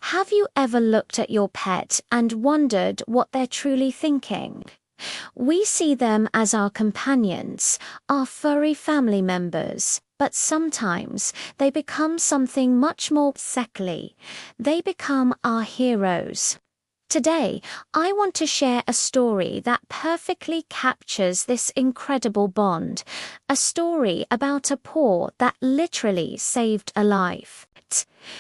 Have you ever looked at your pet and wondered what they're truly thinking? We see them as our companions, our furry family members, but sometimes they become something much more sickly. They become our heroes. Today, I want to share a story that perfectly captures this incredible bond, a story about a paw that literally saved a life.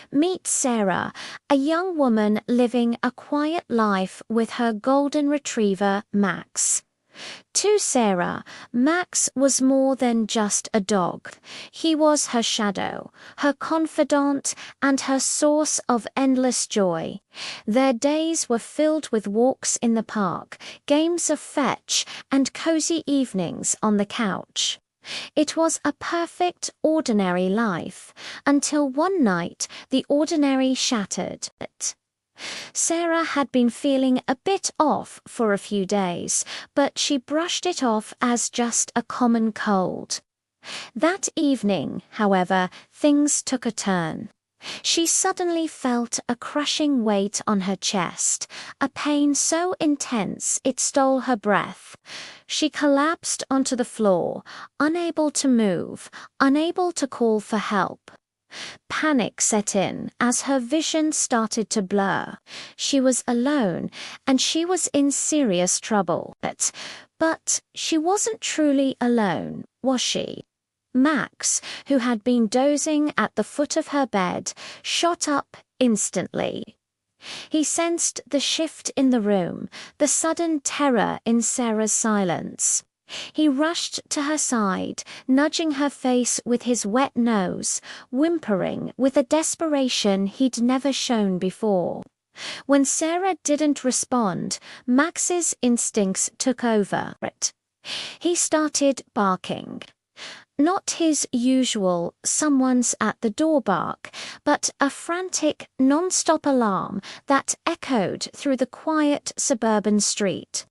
Meet Sarah, a young woman living a quiet life with her golden retriever, Max. To Sarah, Max was more than just a dog. He was her shadow, her confidant, and her source of endless joy. Their days were filled with walks in the park, games of fetch, and cozy evenings on the couch. It was a perfect, ordinary life, until one night the ordinary shattered. Sarah had been feeling a bit off for a few days, but she brushed it off as just a common cold. That evening, however, things took a turn. She suddenly felt a crushing weight on her chest, a pain so intense it stole her breath. She collapsed onto the floor, unable to move, unable to call for help. Panic set in as her vision started to blur. She was alone, and she was in serious trouble. But she wasn't truly alone, was she? Max, who had been dozing at the foot of her bed, shot up instantly. He sensed the shift in the room, the sudden terror in Sarah's silence. He rushed to her side, nudging her face with his wet nose, whimpering with a desperation he'd never shown before. When Sarah didn't respond, Max's instincts took over. He started barking. Not his usual someone's at the door bark, but a frantic, non-stop alarm that echoed through the quiet suburban street.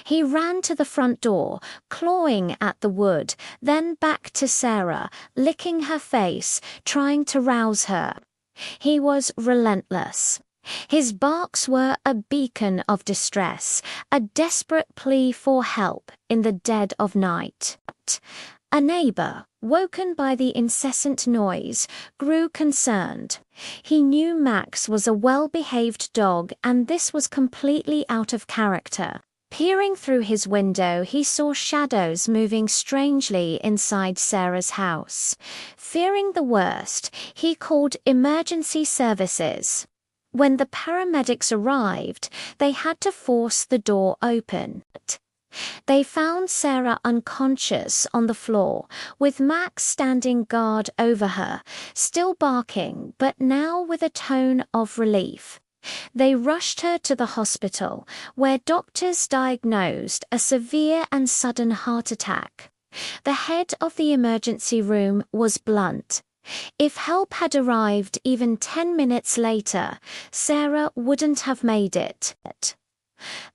He ran to the front door, clawing at the wood, then back to Sarah, licking her face, trying to rouse her. He was relentless. His barks were a beacon of distress, a desperate plea for help in the dead of night. A neighbor, woken by the incessant noise, grew concerned. He knew Max was a well-behaved dog, and this was completely out of character. Peering through his window, he saw shadows moving strangely inside Sarah's house. Fearing the worst, he called emergency services. When the paramedics arrived, they had to force the door open. They found Sarah unconscious on the floor, with Max standing guard over her, still barking, but now with a tone of relief. They rushed her to the hospital, where doctors diagnosed a severe and sudden heart attack. The head of the emergency room was blunt. If help had arrived even 10 minutes later, Sarah wouldn't have made it.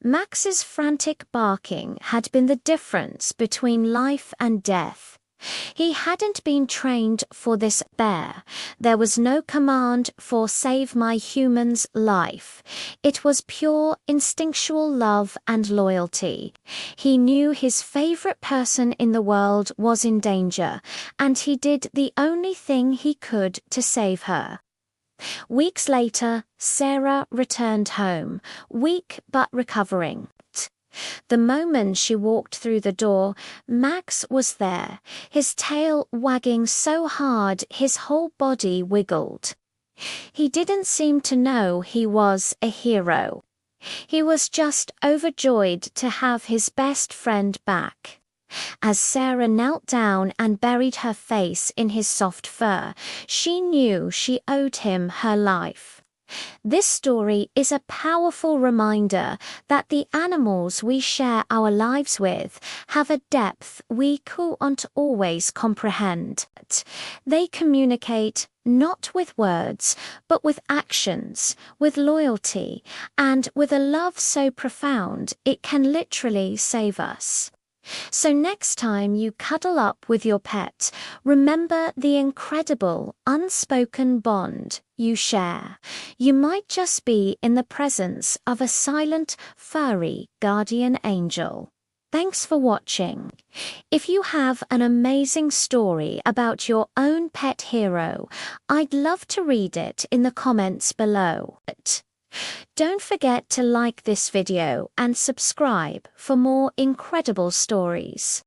Max's frantic barking had been the difference between life and death. He hadn't been trained for this bear. There was no command for save my human's life. It was pure instinctual love and loyalty. He knew his favorite person in the world was in danger, and he did the only thing he could to save her. Weeks later, Sarah returned home, weak but recovering. The moment she walked through the door, Max was there, his tail wagging so hard his whole body wiggled. He didn't seem to know he was a hero. He was just overjoyed to have his best friend back. As Sarah knelt down and buried her face in his soft fur, she knew she owed him her life. This story is a powerful reminder that the animals we share our lives with have a depth we can't always comprehend. They communicate not with words, but with actions, with loyalty, and with a love so profound it can literally save us. So next time you cuddle up with your pet, remember the incredible, unspoken bond you share. You might just be in the presence of a silent, furry guardian angel. Thanks for watching. If you have an amazing story about your own pet hero, I'd love to read it in the comments below. Don't forget to like this video and subscribe for more incredible stories.